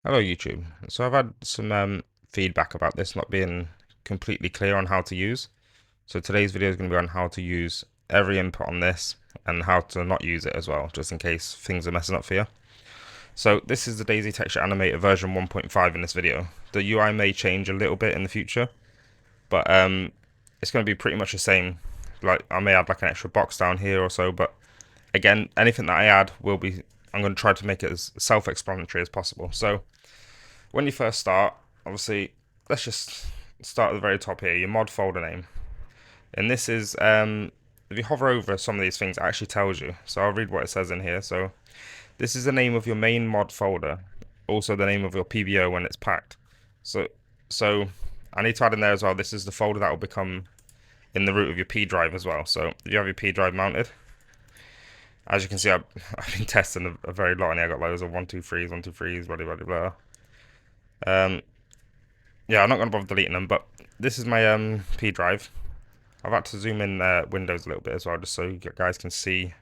Hello YouTube. So I've had some feedback about this not being completely clear on how to use. So today's video is going to be on how to use every input on this and how to not use it as well, just in case things are messing up for you. So this is the DayZ Texture Animator version 1.5 in this video. The UI may change a little bit in the future, but it's going to be pretty much the same. Like I may add like an extra box down here or so, but again, anything that I add will be, I'm going to try to make it as self-explanatory as possible. So when you first start, obviously, let's just start at the very top here, your mod folder name. And this is, if you hover over some of these things, it actually tells you. So I'll read what it says in here. So this is the name of your main mod folder, also the name of your PBO when it's packed. So I need to add in there as well, this is the folder that will become in the root of your P drive as well. So if you have your P drive mounted, as you can see, I've been testing a very lot, and I got loads of 123s, 123s, blah blah blah blah. Yeah, I'm not going to bother deleting them, but this is my P drive. I've had to zoom in Windows a little bit as well, just so you guys can see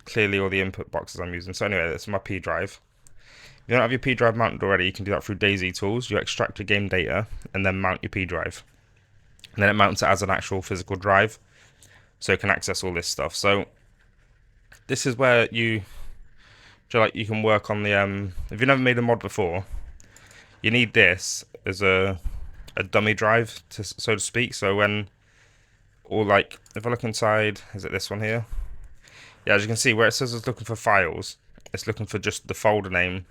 clearly all the input boxes I'm using. So anyway, this is my P drive. If you don't have your P drive mounted already, you can do that through DayZ tools. You extract your game data and then mount your P drive. And then it mounts it as an actual physical drive, so it can access all this stuff. So this is where you can work on the if you've never made a mod before, you need this as a dummy drive, so to speak. So when, or like, if I look inside, is it this one here? Yeah, as you can see, where it says it's looking for files, it's looking for just the folder name,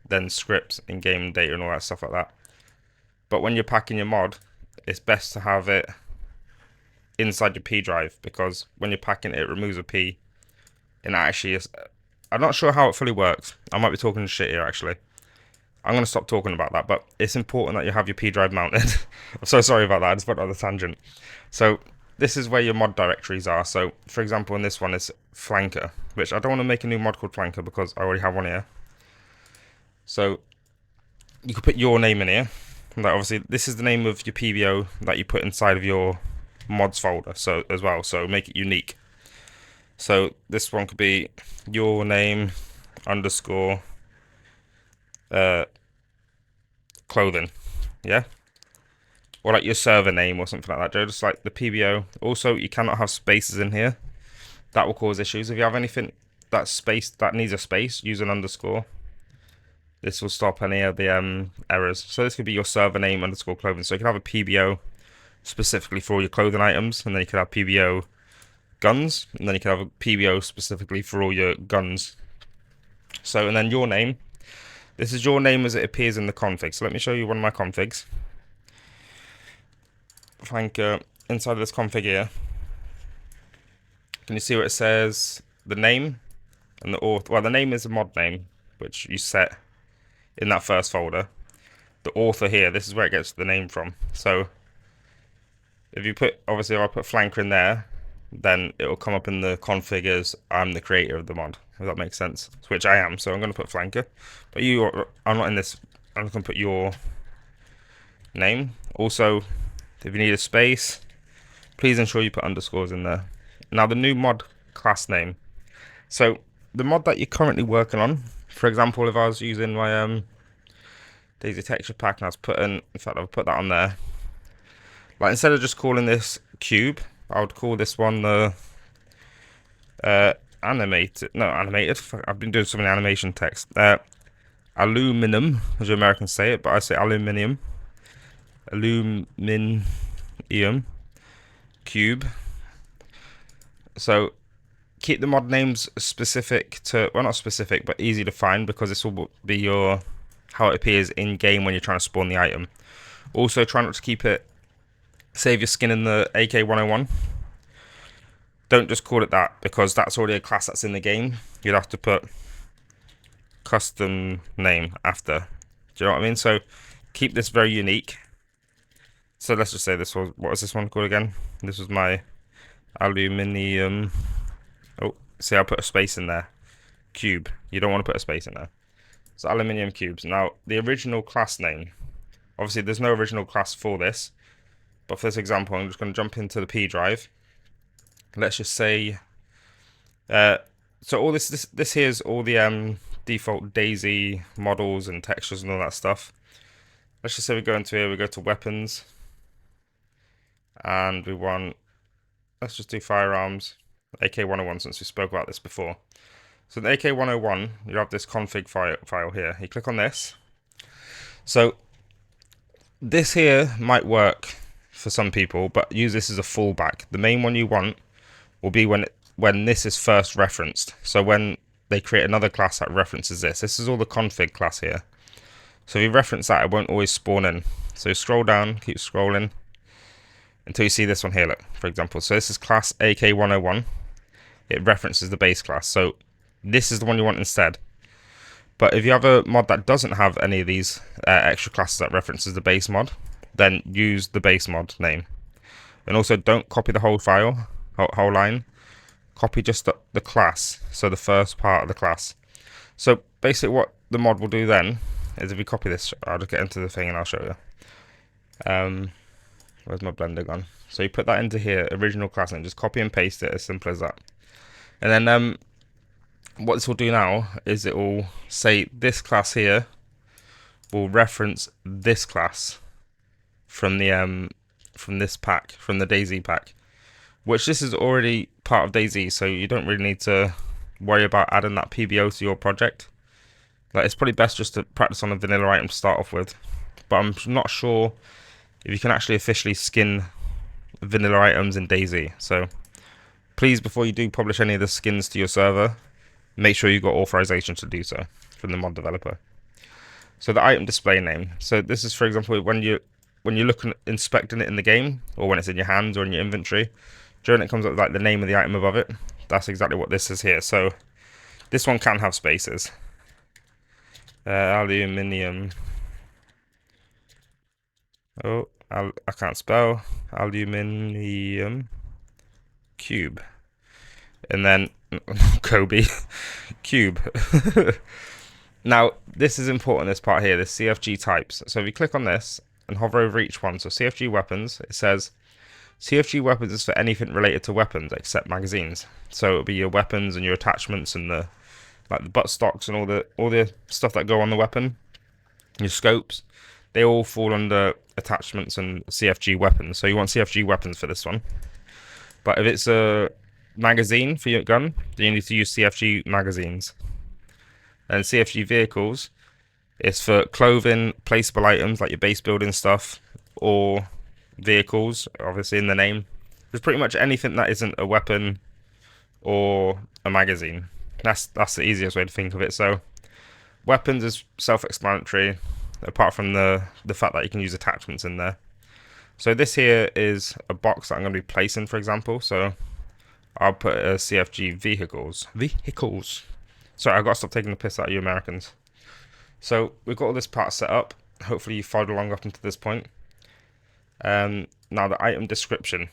then scripts, in-game data, and all that stuff like that. But when you're packing your mod, it's best to have it inside your P drive, because when you're packing it, it removes a P, and actually is. I'm not sure how it fully works. I might be talking shit here, actually. I'm going to stop talking about that, but it's important that you have your P drive mounted. I'm so sorry about that, I just went on the tangent. So this is where your mod directories are. So for example, in this one is Flanker, which I don't want to make a new mod called Flanker because I already have one here. So you could put your name in here. Like obviously this is the name of your PBO that you put inside of your mods folder, so as well, so make it unique. So this one could be your name underscore clothing, yeah, or like your server name or something like that, just like the PBO. Also, you cannot have spaces in here, that will cause issues. If you have anything that's spaced, that needs a space, use an underscore. This will stop any of the errors. So this could be your server name underscore clothing. So you can have a PBO specifically for all your clothing items, and then you can have PBO guns, and then you can have a PBO specifically for all your guns. So, and then your name, this is your name as it appears in the config. So let me show you one of my configs. Flanker, inside of this config here, can you see where it says the name and the author? Well, the name is a mod name, which you set in that first folder. The author here, this is where it gets the name from. So if you put, obviously if I put Flanker in there, then it will come up in the config as I'm the creator of the mod, if that makes sense, which I am. So I'm going to put Flanker, but I'm not in this. I'm going to put your name. Also, if you need a space, please ensure you put underscores in there. Now the new mod class name. So the mod that you're currently working on, for example, if I was using my DayZ texture pack and I was putting, in fact I'll put that on there. Like instead of just calling this cube, I would call this one the animated. I've been doing so many animation text. Aluminum, as you Americans say it, but I say aluminium. Aluminium cube. So keep the mod names specific to, well, not specific, but easy to find, because this will be your, how it appears in game when you're trying to spawn the item. Also, try not to keep it, save your skin in the AK-101. Don't just call it that, because that's already a class that's in the game. You'd have to put custom name after. Do you know what I mean? So keep this very unique. So let's just say this was, what was this one called again? This was my aluminium. Oh, see, I put a space in there. Cube. You don't want to put a space in there. So aluminium cubes. Now, the original class name. Obviously, there's no original class for this. But for this example, I'm just going to jump into the P drive. Let's just say, so all this here's all the default DayZ models and textures and all that stuff. Let's just say we go into here, we go to weapons, and we want, let's just do firearms, AK-101 since we spoke about this before. So in the AK-101, you have this config file here. You click on this. So this here might work for some people, but use this as a fallback. The main one you want will be when this is first referenced. So when they create another class that references this. This is all the config class here. So if you reference that, it won't always spawn in. So scroll down, keep scrolling until you see this one here, look, for example. So this is class AK-101. It references the base class. So this is the one you want instead. But if you have a mod that doesn't have any of these extra classes that references the base mod, then use the base mod name. And also don't copy the whole file, whole line. Copy just the class, so the first part of the class. So basically what the mod will do then is if we copy this, I'll just get into the thing and I'll show you. Where's my blender gone? So you put that into here, original class, and just copy and paste it, as simple as that. And then what this will do now is it will say this class here will reference this class from the from this pack, from the DayZ pack, which this is already part of DayZ, so you don't really need to worry about adding that PBO to your project. Like, it's probably best just to practice on a vanilla item to start off with, but I'm not sure if you can actually officially skin vanilla items in DayZ. So please, before you do publish any of the skins to your server, make sure you've got authorization to do so from the mod developer. So the item display name. So this is, for example, when you're looking inspecting it in the game, or when it's in your hands or in your inventory, during it comes up with like the name of the item above it. That's exactly what this is here. So this one can have spaces. Aluminium. Oh, I can't spell. Aluminium cube. And then Kobe cube. Now this is important, this part here, the CFG types. So if you click on this and hover over each one, so CFG weapons, it says CFG weapons is for anything related to weapons except magazines. So it'll be your weapons and your attachments and the butt stocks and all the stuff that go on the weapon. Your scopes, they all fall under attachments and CFG weapons. So you want CFG weapons for this one. But if it's a magazine for your gun, then you need to use CFG magazines. And CFG vehicles is for clothing, placeable items like your base building stuff, or vehicles, obviously in the name. There's pretty much anything that isn't a weapon or a magazine. That's the easiest way to think of it. So weapons is self-explanatory, apart from the fact that you can use attachments in there. So this here is a box that I'm going to be placing, for example. So I'll put CFG vehicles. Sorry, I've got to stop taking the piss out of you Americans. So we've got all this part set up. Hopefully you followed along up until this point. Now the item description.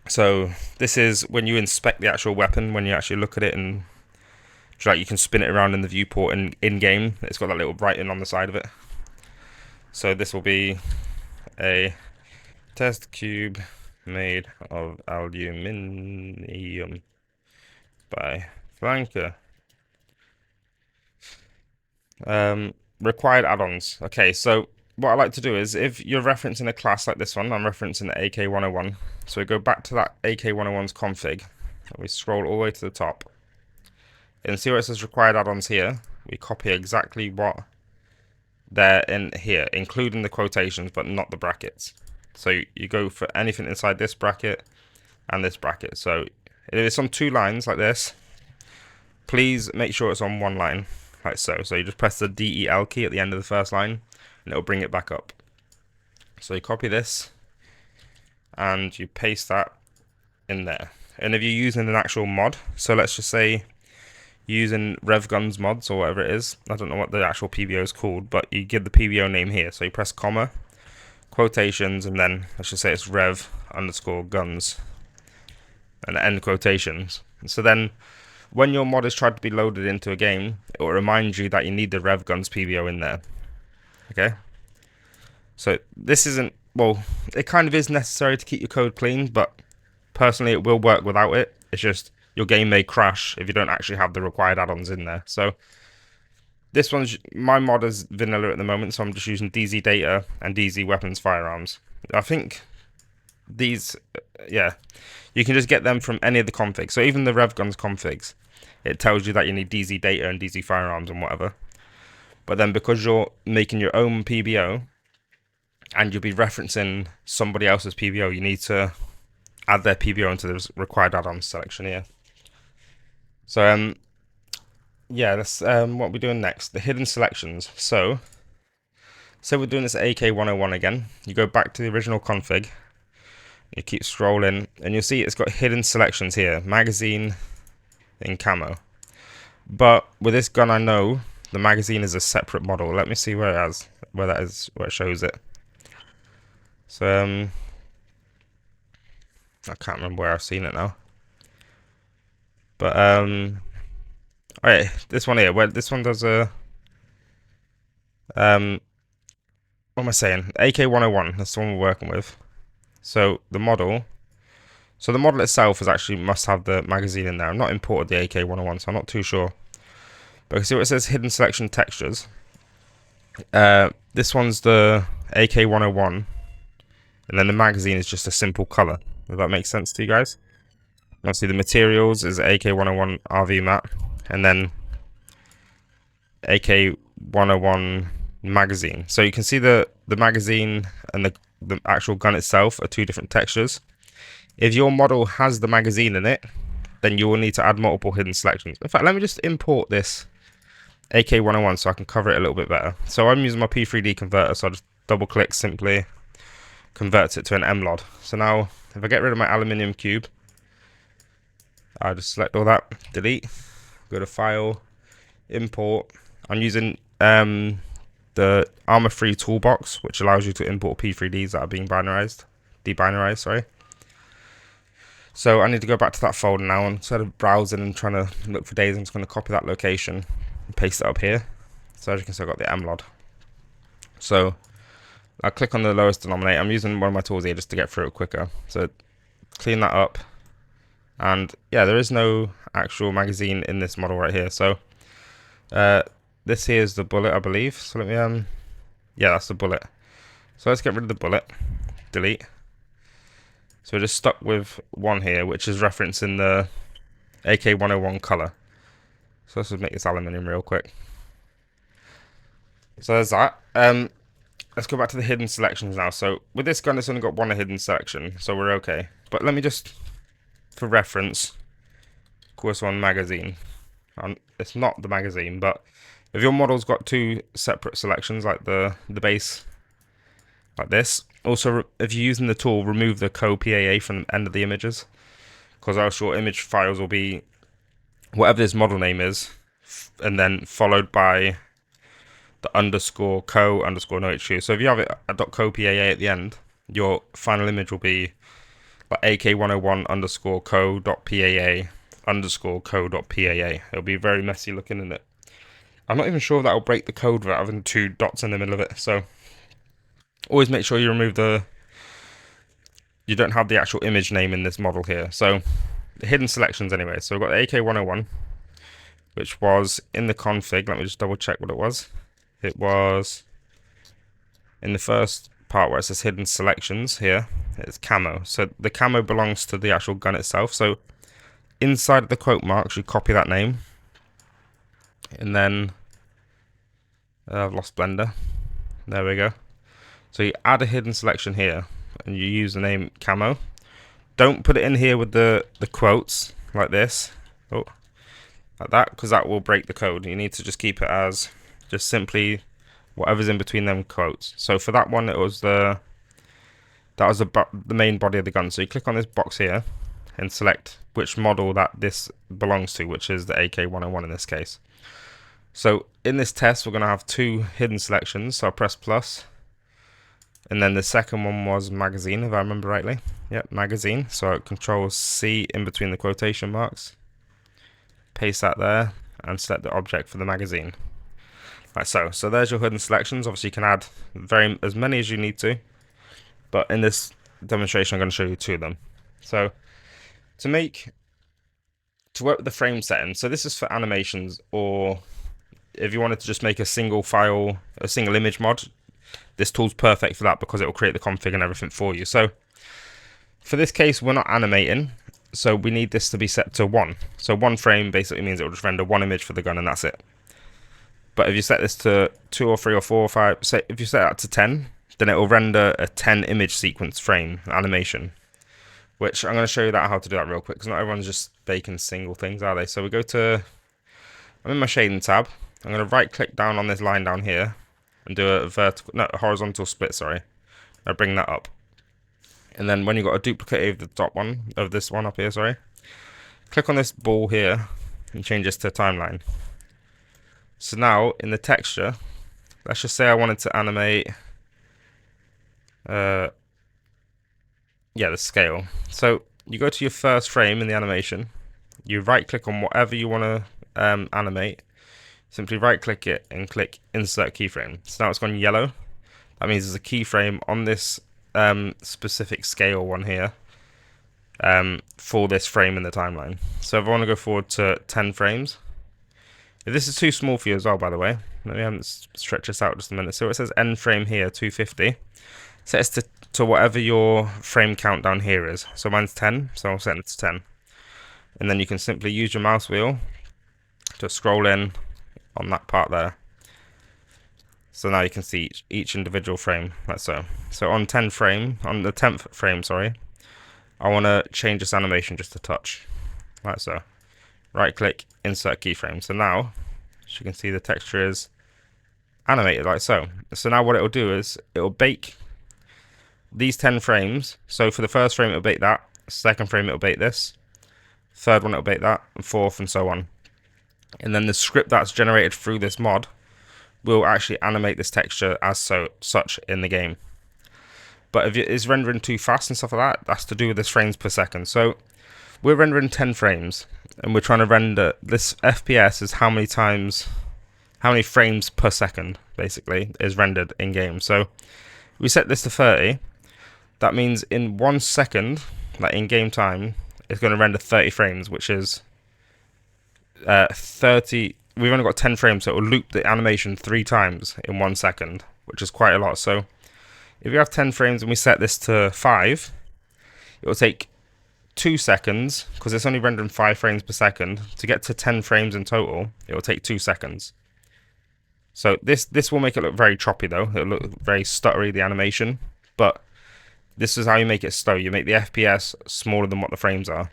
So this is when you inspect the actual weapon, when you actually look at it, and like you can spin it around in the viewport and in-game. It's got that little writing on the side of it. So this will be a test cube made of aluminium by Flanker. Required add-ons. Okay, so what I like to do is, if you're referencing a class like this one, I'm referencing the AK-101. So we go back to that AK-101's config, and we scroll all the way to the top. And see where it says required add-ons here. We copy exactly what they're in here, including the quotations, but not the brackets. So you go for anything inside this bracket and this bracket. So if it's on two lines like this, please make sure it's on one line, like so. So you just press the DEL key at the end of the first line, and it'll bring it back up. So you copy this, and you paste that in there. And if you're using an actual mod, so let's just say using RevGuns mods or whatever it is, I don't know what the actual PBO is called, but you give the PBO name here. So you press comma, quotations, and then let's just say it's rev_guns, and end quotations. And so then when your mod is tried to be loaded into a game, it will remind you that you need the RevGuns PBO in there. Okay? So this isn't, well, it kind of is necessary to keep your code clean, but personally it will work without it. It's just your game may crash if you don't actually have the required add-ons in there. So This one's my mod is vanilla at the moment, so I'm just using DayZ data and DayZ weapons firearms. I think these, yeah, you can just get them from any of the configs. So even the RevGuns configs, it tells you that you need DayZ data and DayZ firearms and whatever. But then because you're making your own PBO and you'll be referencing somebody else's PBO, you need to add their PBO into the required add-ons selection here. So yeah, that's what we're doing next. The hidden selections. So we're doing this AK-101 again. You go back to the original config. You keep scrolling, and you'll see it's got hidden selections here. Magazine in camo. But with this gun, I know the magazine is a separate model. Let me see where that is, where it shows it. So I can't remember where I've seen it now. But alright, this one here, where this one does a what am I saying? AK-101, that's the one we're working with. So the model itself is actually must have the magazine in there. I've not imported the AK-101, so I'm not too sure. But you see what it says, hidden selection textures. This one's the AK-101, and then the magazine is just a simple color. Does that make sense to you guys? Obviously the materials is AK-101 RV mat, and then AK-101 magazine. So you can see the magazine and the actual gun itself are two different textures. If your model has the magazine in it, then you will need to add multiple hidden selections. In fact, let me just import this AK-101 so I can cover it a little bit better. So I'm using my P3D converter, so I'll just double click, simply converts it to an MLOD. So now if I get rid of my aluminium cube, I'll just select all that, delete, go to file, import. I'm using the Arma free ToolBox, which allows you to import P3Ds that are being debinarized, sorry. So I need to go back to that folder now, and instead of browsing and trying to look for DayZ, I'm just going to copy that location and paste it up here. So as you can see, I've got the MLOD. So I'll click on the lowest denominator. I'm using one of my tools here just to get through it quicker. So clean that up. And yeah, there is no actual magazine in this model right here. So this here is the bullet, I believe. So let me, yeah, that's the bullet. So let's get rid of the bullet, delete. So we're just stuck with one here, which is referencing the AK-101 color. So let's just make this aluminium real quick. So there's that. Let's go back to the hidden selections now. So with this gun, it's only got one hidden selection, so we're okay. But let me just, for reference, course one magazine. It's not the magazine, but if your model's got two separate selections, like the base, like this. Also, if you're using the tool, remove the co-PAA from the end of the images, because else your image files will be whatever this model name is, and then followed by the underscore co underscore no HQ. So if you have it a .co.paa at the end, your final image will be like AK-101 underscore co.paa underscore co.paa. It'll be very messy looking, in it. I'm not even sure if that will break the code without having two dots in the middle of it. So always make sure you remove you don't have the actual image name in this model here. So the hidden selections anyway. So we've got the AK-101, which was in the config. Let me just double check what it was. It was in the first part where it says hidden selections here. It's camo. So the camo belongs to the actual gun itself. So inside of the quote marks, you copy that name. And then I've lost Blender. There we go. So you add a hidden selection here, and you use the name camo. Don't put it in here with the quotes like this, like that, because that will break the code. You need to just keep it as just simply whatever's in between them quotes. So for that one, it was the main body of the gun. So you click on this box here and select which model that this belongs to, which is the AK-101 in this case. So in this test, we're going to have two hidden selections. So I press plus. And then the second one was magazine, if I remember rightly. Yep, magazine. So Control C in between the quotation marks. Paste that there and select the object for the magazine. Like so. So there's your hidden selections. Obviously, you can add as many as you need to. But in this demonstration, I'm going to show you two of them. So to work with the frame setting, so this is for animations, or if you wanted to just make a single file, a single image mod, this tool's perfect for that because it will create the config and everything for you. So for this case, we're not animating, so we need this to be set to 1. So 1 frame basically means it will just render 1 image for the gun and that's it. But if you set this to 2 or 3 or 4 or 5, say if you set that to 10, then it will render a 10 image sequence frame animation. Which I'm going to show you how to do that real quick, because not everyone's just baking single things, are they? So we go to, I'm in my shading tab. I'm going to right click down on this line down here and do a horizontal split, sorry. I'll bring that up. And then when you've got a duplicate of the top one, of this one up here, sorry, click on this ball here and change this to timeline. So now in the texture, let's just say I wanted to animate, the scale. So you go to your first frame in the animation, you right click on whatever you want to animate, simply right click it and click insert keyframe. So now it's gone yellow. That means there's a keyframe on this specific scale one here for this frame in the timeline. So if I want to go forward to 10 frames, if this is too small for you as well, by the way, let me stretch this out just a minute. So it says end frame here 250. Set it to whatever your frame count down here is. So mine's 10, so I'll set it to 10. And then you can simply use your mouse wheel to scroll in on that part there. So now you can see each individual frame, like so. So on the 10th frame, sorry, I want to change this animation just a touch, like so. Right click, insert keyframe. So now, as you can see, the texture is animated like so. So now what it will do is, it will bake these 10 frames. So for the first frame, it will bake that. Second frame, it will bake this. Third one, it will bake that. And fourth, and so on. And then the script that's generated through this mod will actually animate this texture as such in the game. But if it is rendering too fast and stuff like that, that's to do with this frames per second. So we're rendering 10 frames and we're trying to render this FPS is how many frames per second basically is rendered in game. So we set this to 30. That means in 1 second, like in game time, it's going to render 30 frames, which is 30. We've only got 10 frames, so it will loop the animation 3 times in 1 second, which is quite a lot. So if you have 10 frames and we set this to 5, it will take 2 seconds, because it's only rendering 5 frames per second. To get to 10 frames in total, it will take 2 seconds. So this will make it look very choppy though. It'll look very stuttery, the animation. But this is how you make it slow. You make the FPS smaller than what the frames are.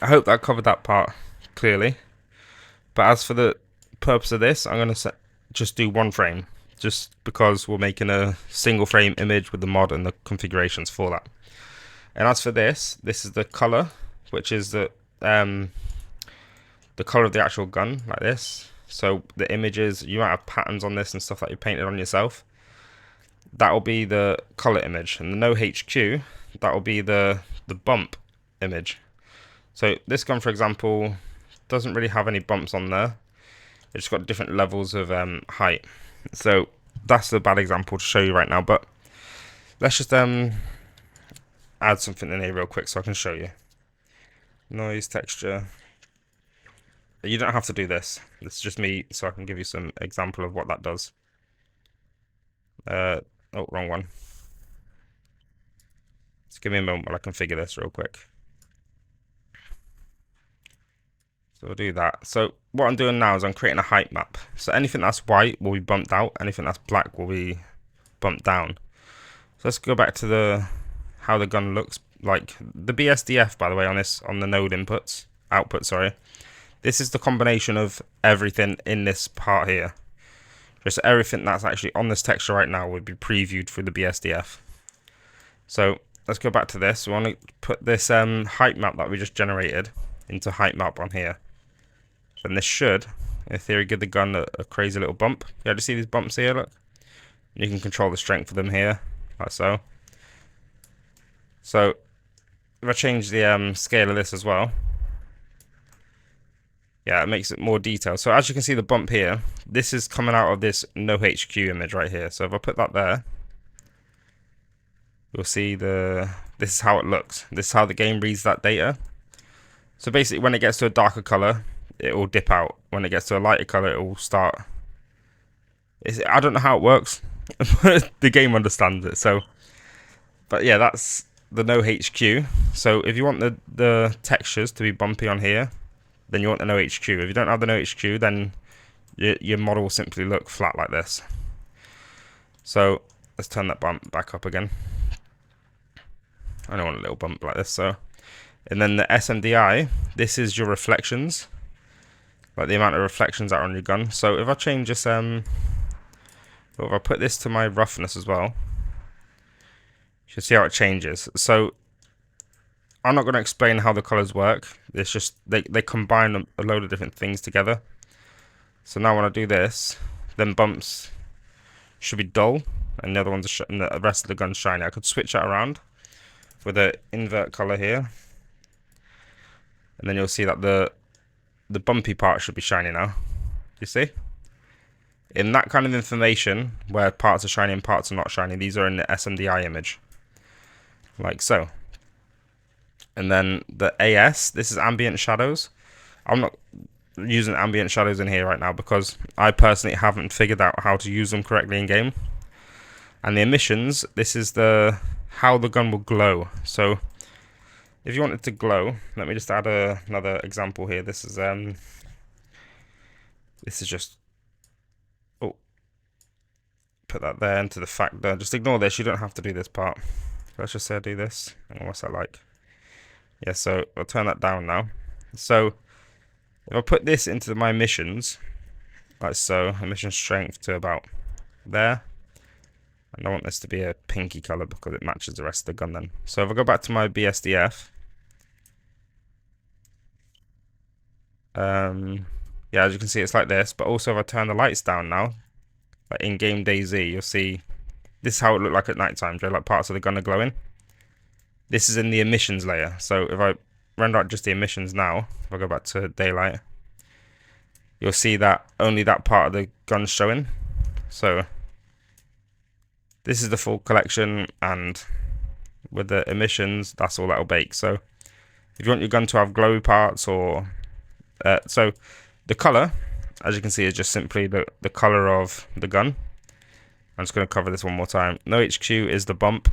I hope that covered that part clearly. But as for the purpose of this, I'm going to just do 1 frame. Just because we're making a single frame image with the mod and the configurations for that. And as for this is the color, which is the color of the actual gun, like this. So the images, you might have patterns on this and stuff that you painted on yourself. That will be the color image, and the no HQ, that will be the bump image. So this gun, for example, doesn't really have any bumps on there. It's got different levels of height. So that's a bad example to show you right now, but let's just add something in here real quick so I can show you. Noise, texture. You don't have to do this. This is just me so I can give you some example of what that does. Oh, wrong one. Just give me a moment while I configure this real quick. So we'll do that. So what I'm doing now is I'm creating a height map. So anything that's white will be bumped out. Anything that's black will be bumped down. So let's go back to how the gun looks like. The BSDF, by the way, on the node output, sorry. This is the combination of everything in this part here. Just everything that's actually on this texture right now would be previewed through the BSDF. So let's go back to this. We want to put this height map that we just generated into height map on here. And this should, in theory, give the gun a crazy little bump. Yeah, just see these bumps here, look? You can control the strength of them here, like so. So, if I change the scale of this as well, yeah, it makes it more detailed. So as you can see the bump here, this is coming out of this no HQ image right here. So if I put that there, you'll see this is how it looks. This is how the game reads that data. So basically when it gets to a darker color, it will dip out. When it gets to a lighter color, it will start. I don't know how it works. The game understands it. So, but yeah, that's the no HQ. So if you want the textures to be bumpy on here, then you want the no HQ. If you don't have the no HQ, then your model will simply look flat like this. So let's turn that bump back up again. I don't want a little bump like this. So, and then the SMDI, this is your reflections, like the amount of reflections that are on your gun. So if I change this, if I put this to my roughness as well, you should see how it changes. So I'm not going to explain how the colors work. It's just they combine a load of different things together. So now when I do this, then bumps should be dull, and the other ones and the rest of the gun's shiny. I could switch that around with an invert color here, and then you'll see that the bumpy part should be shiny now. You see? In that kind of information, where parts are shiny and parts are not shiny, these are in the SMDI image, like so. And then the AS, this is ambient shadows. I'm not using ambient shadows in here right now because I personally haven't figured out how to use them correctly in game. And the emissions, this is how the gun will glow. So if you want it to glow, let me just add another example here. This is just, oh, put that there into the factor. Just ignore this. You don't have to do this part. Let's just say I do this. And what's that like? Yeah, so I'll turn that down now. So if I put this into my emissions, like so, emission strength to about there. And I want this to be a pinky color because it matches the rest of the gun then. So if I go back to my BSDF, yeah, as you can see, it's like this. But also if I turn the lights down now, like in game DayZ, you'll see this is how it looked like at night time, like parts of the gun are glowing. This is in the emissions layer. So if I render out just the emissions now, if I go back to daylight, you'll see that only that part of the gun's showing. So this is the full collection, and with the emissions, that's all that'll bake. So if you want your gun to have glowy parts, or so the color, as you can see, is just simply the color of the gun. I'm just going to cover this one more time. No HQ is the bump,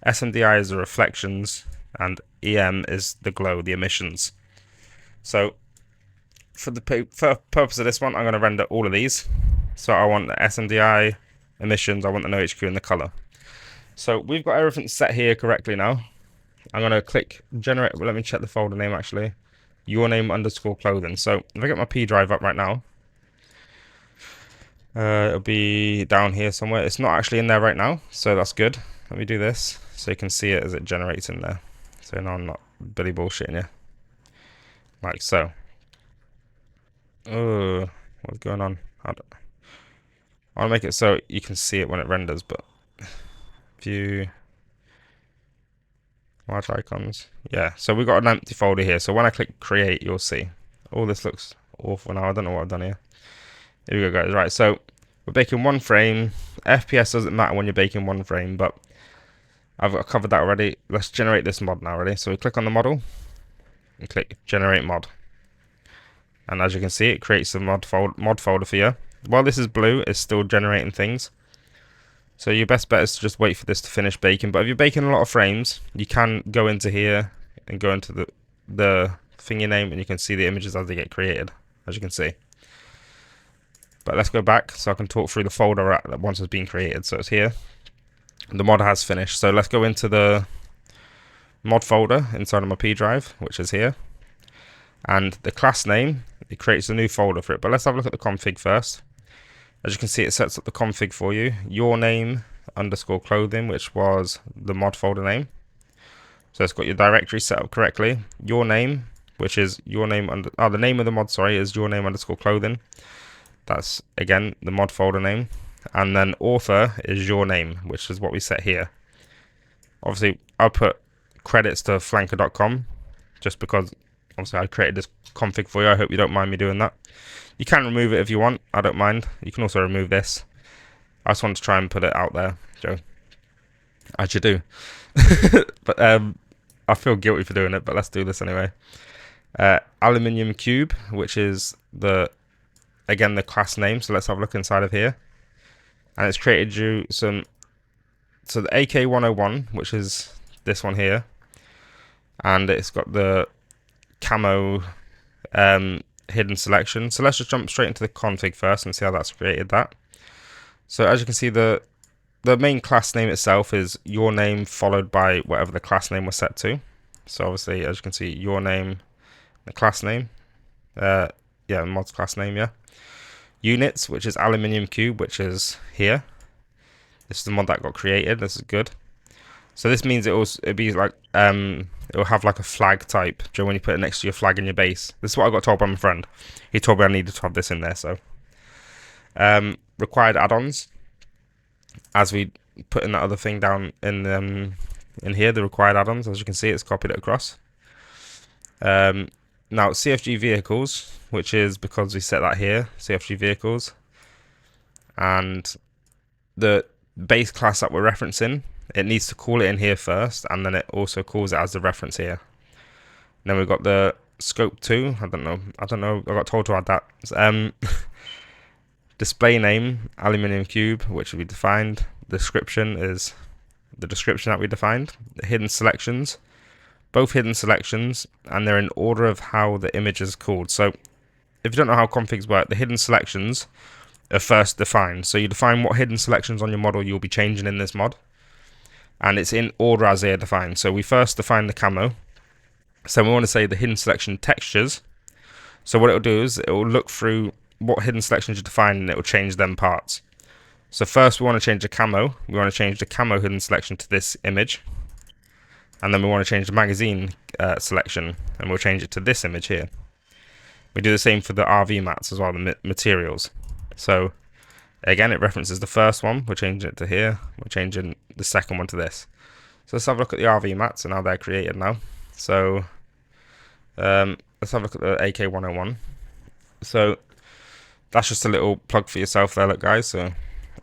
SMDI is the reflections, and EM is the glow, the emissions. So for the purpose of this one, I'm going to render all of these. So I want the SMDI, emissions, I want the no HQ, and the color. So we've got everything set here correctly now. I'm going to click generate. Let me check the folder name actually. Your name _ clothing. So if I get my P drive up right now, it'll be down here somewhere. It's not actually in there right now, so that's good. Let me do this so you can see it as it generates in there. So now I'm not Billy bullshitting you. Like so. Oh, what's going on? I'll make it so you can see it when it renders, but view, large icons. Yeah, so we've got an empty folder here. So when I click create, you'll see. Oh, this looks awful now. I don't know what I've done here. Here we go, guys. Right, so we're baking one frame. FPS doesn't matter when you're baking one frame, but I've covered that already. Let's generate this mod now, ready? So we click on the model and click generate mod. And as you can see, it creates a mod folder for you. While this is blue, it's still generating things. So your best bet is to just wait for this to finish baking. But if you're baking a lot of frames, you can go into here and go into the thingy name, and you can see the images as they get created, as you can see. But let's go back so I can talk through the folder that once it's been created. So it's here. The mod has finished. So let's go into the mod folder inside of my P drive, which is here. And the class name, it creates a new folder for it. But let's have a look at the config first. As you can see, it sets up the config for you. Your name _ clothing, which was the mod folder name. So it's got your directory set up correctly. Your name, which is your name the name of the mod, sorry, is your name _ clothing. That's again the mod folder name. And then author is your name, which is what we set here. Obviously, I'll put credits to flanker.com just because obviously I created this config for you. I hope you don't mind me doing that. You can remove it if you want. I don't mind. You can also remove this. I just want to try and put it out there, Joe. As you do. But I feel guilty for doing it, but let's do this anyway. Aluminium cube, which is the class name. So let's have a look inside of here, and it's created you some. So the AK-101, which is this one here, and it's got the camo hidden selection. So let's just jump straight into the config first and see how that's created that. So as you can see, the main class name itself is your name followed by whatever the class name was set to. So obviously, as you can see, your name, the class name, mod's class name, yeah. Units, which is aluminium cube, which is here. This is the mod that got created. This is good. So this means it'll be like it'll have like a flag type. Do you know when you put it next to your flag in your base? This is what I got told by my friend. He told me I needed to have this in there. So required add-ons, as we put in that other thing down in here, the required add-ons. As you can see, it's copied it across. Now CFG vehicles, which is because we set that here, CFG vehicles, and the base class that we're referencing, it needs to call it in here first, and then it also calls it as the reference here. And then we've got the scope 2. I don't know. I got told to add that. Display name aluminium cube, which we defined. Description is the description that we defined. The hidden selections, both hidden selections, and they're in order of how the image is called. So if you don't know how configs work, the hidden selections are first defined. So you define what hidden selections on your model you'll be changing in this mod, and it's in order as they are defined. So we first define the camo. So we want to say the hidden selection textures. So what it'll do is it will look through what hidden selections you define, and it will change them parts. So first we want to change the camo. We want to change the camo hidden selection to this image, and then we want to change the magazine selection, and we'll change it to this image here. We do the same for the RV mats as well, the materials. So again, it references the first one. We're changing it to here. We're changing the second one to this. So let's have a look at the RV mats and how they're created now. So let's have a look at the AK-101. So that's just a little plug for yourself there, look guys. So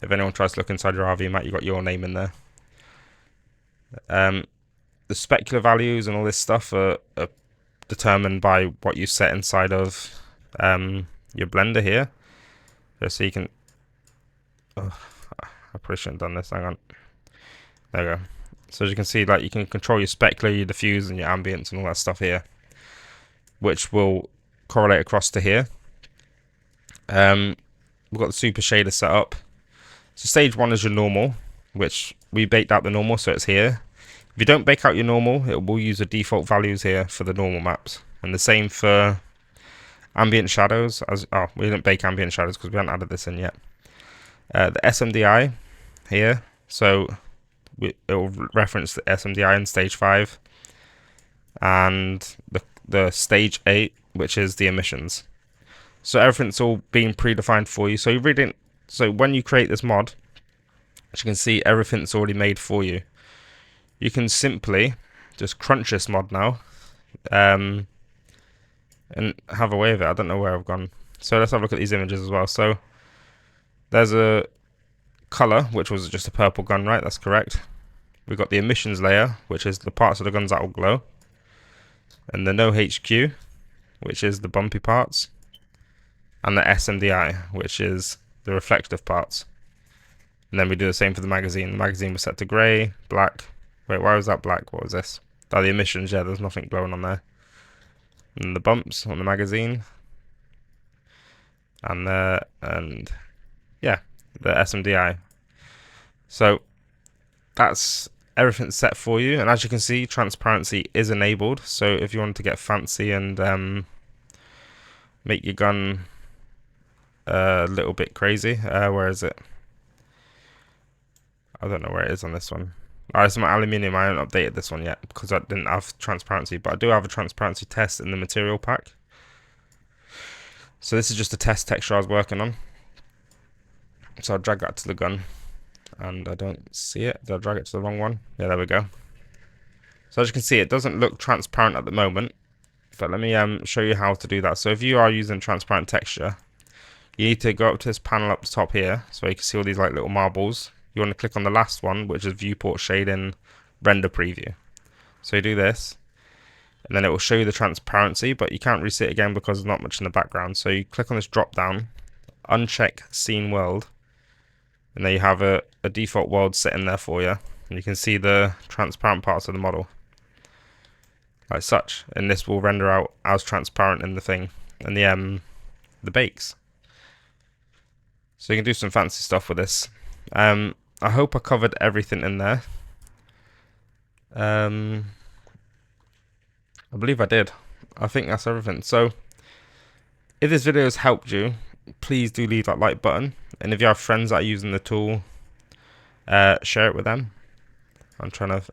if anyone tries to look inside your RV mat, you've got your name in there. The specular values and all this stuff are determined by what you set inside of your blender here. So you can, I probably shouldn't have done this, hang on. There we go. So as you can see, like, you can control your specular, your diffuse, and your ambience and all that stuff here, which will correlate across to here. We've got the super shader set up. So stage 1 is your normal, which we baked out the normal, so it's here. If you don't bake out your normal, it will use the default values here for the normal maps, and the same for ambient shadows. We didn't bake ambient shadows because we haven't added this in yet. The SMDI here, so it will reference the SMDI in stage 5, and the stage 8, which is the emissions. So everything's all being predefined for you. So when you create this mod, as you can see, everything's already made for you. You can simply just crunch this mod now, and have a way of it. I don't know where I've gone. So let's have a look at these images as well. So there's a color, which was just a purple gun, right? That's correct. We've got the emissions layer, which is the parts of the guns that will glow, and the no HQ, which is the bumpy parts, and the SMDI, which is the reflective parts. And then we do the same for the magazine. The magazine was set to grey, black. Wait, why was that black? What was this? Oh, the emissions, yeah, there's nothing glowing on there. And the bumps on the magazine. And yeah, the SMDI. So that's everything set for you. And as you can see, transparency is enabled. So if you want to get fancy and make your gun a little bit crazy, where is it? I don't know where it is on this one. It's my aluminium. I haven't updated this one yet because I didn't have transparency, but I do have a transparency test in the material pack. So this is just a test texture I was working on. So I'll drag that to the gun, and I don't see it. Did I drag it to the wrong one? Yeah, there we go. So as you can see, it doesn't look transparent at the moment, but let me show you how to do that. So if you are using transparent texture, you need to go up to this panel up the top here, so you can see all these like little marbles. You want to click on the last one, which is viewport shading render preview. So you do this, and then it will show you the transparency, but you can't really see it again because there's not much in the background. So you click on this drop down, uncheck scene world, and there you have a default world sitting there for you, and you can see the transparent parts of the model like such, and this will render out as transparent in the thing and the bakes. So you can do some fancy stuff with this. I hope I covered everything in there. I believe I did. I think that's everything. So if this video has helped you, please do leave that like button, and if you have friends that are using the tool, share it with them. I'm trying to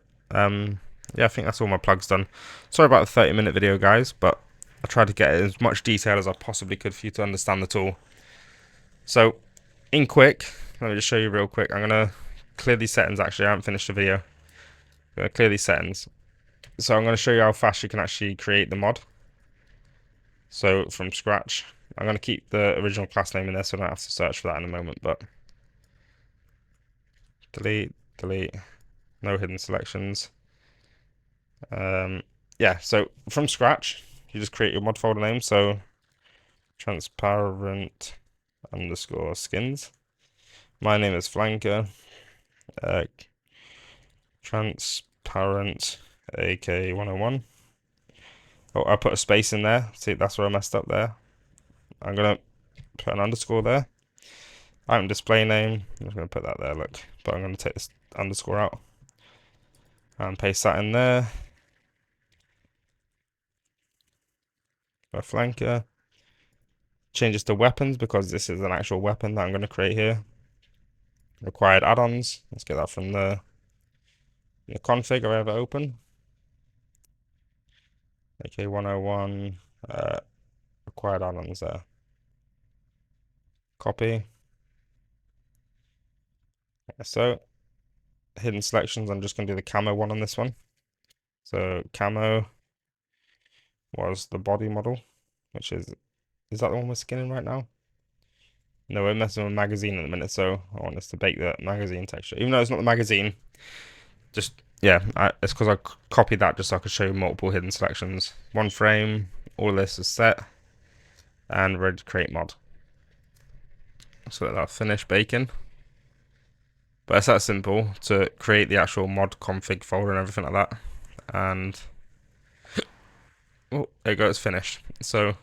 yeah, I think that's all my plugs done. Sorry about the 30-minute video, guys, but I tried to get as much detail as I possibly could for you to understand the tool. So in quick, let me just show you real quick. I'm gonna clear these settings. Actually, I haven't finished the video. I'm gonna clear these settings. So I'm gonna show you how fast you can actually create the mod. So from scratch, I'm gonna keep the original class name in there so I don't have to search for that in a moment, but delete, no hidden selections. Yeah, so from scratch, you just create your mod folder name. So transparent underscore skins. My name is Flanker. Transparent AK101. Oh, I put a space in there. See, that's where I messed up there. I'm gonna put an underscore there. Item display name. I'm just gonna put that there, look. But I'm gonna take this underscore out and paste that in there. My flanker. Change this to weapons because this is an actual weapon that I'm gonna create here. Required add-ons. Let's get that from the config I have it open. AK101. Required add-ons there. Copy. So hidden selections, I'm just going to do the camo one on this one. So camo was the body model, which is that the one we're skinning right now? No, we're messing with magazine in a minute, so I want us to bake the magazine texture. Even though it's not the magazine, just, yeah, it's because I copied that just so I could show you multiple hidden selections. One frame, all of this is set, and ready to create mod. So let that finish baking. But it's that simple to create the actual mod config folder and everything like that. And oh, there you go, it's finished. So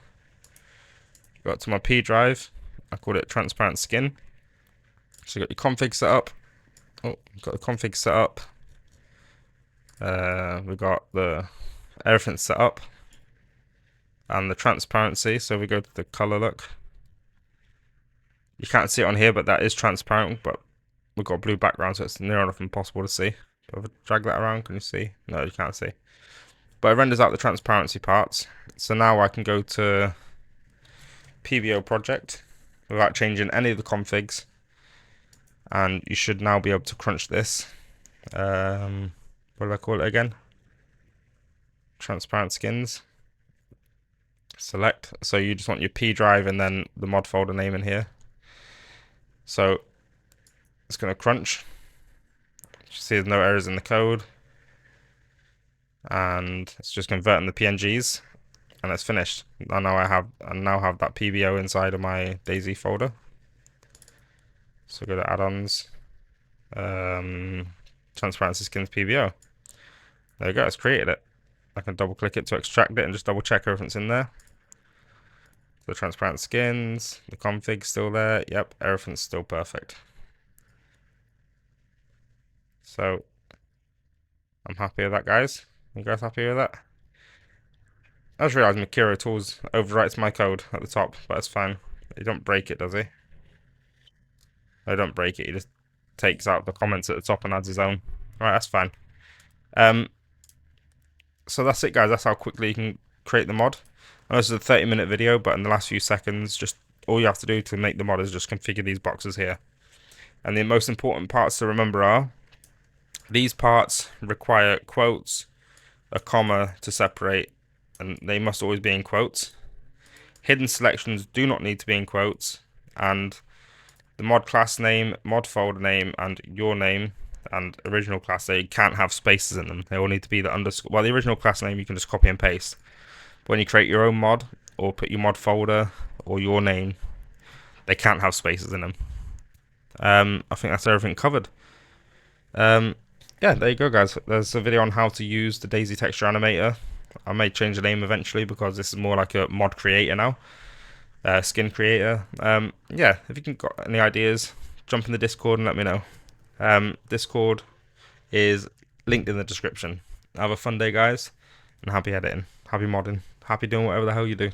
got to my P drive. I called it transparent skin. So you got your config set up. Oh, got the config set up. We got the everything set up and the transparency. So we go to the color look. You can't see it on here, but that is transparent. But we've got a blue background, so it's near enough impossible to see. But if I drag that around, can you see? No, you can't see. But it renders out the transparency parts. So now I can go to PBO project without changing any of the configs. And you should now be able to crunch this. What do I call it again? Transparent skins. Select. So you just want your P drive and then the mod folder name in here. So it's going to crunch. You see there's no errors in the code. And it's just converting the PNGs. And it's finished. I now have that PBO inside of my DayZ folder. So go to add-ons, transparency skins PBO. There you go, it's created it. I can double click it to extract it and just double check everything's in there. The transparent skins, the config's still there. Yep, everything's still perfect. So I'm happy with that, guys. You guys happy with that? I just realized Makiro Tools overwrites my code at the top, but it's fine. He don't break it, does he? I don't break it, he just takes out the comments at the top and adds his own. Alright, that's fine. So that's it, guys. That's how quickly you can create the mod. I know this is a 30-minute video, but in the last few seconds, just all you have to do to make the mod is just configure these boxes here. And the most important parts to remember are these parts require quotes, a comma to separate, and they must always be in quotes. Hidden selections do not need to be in quotes, and the mod class name, mod folder name, and your name and original class, they can't have spaces in them. They all need to be the underscore. Well, the original class name you can just copy and paste. But when you create your own mod or put your mod folder or your name, they can't have spaces in them. I think that's everything covered. Yeah, there you go, guys. There's a video on how to use the DayZ texture animator. I may change the name eventually because this is more like a mod creator now, skin creator. Yeah, if you can got any ideas, jump in the Discord and let me know. Discord is linked in the description. Have a fun day, guys, and happy editing, happy modding, happy doing whatever the hell you do.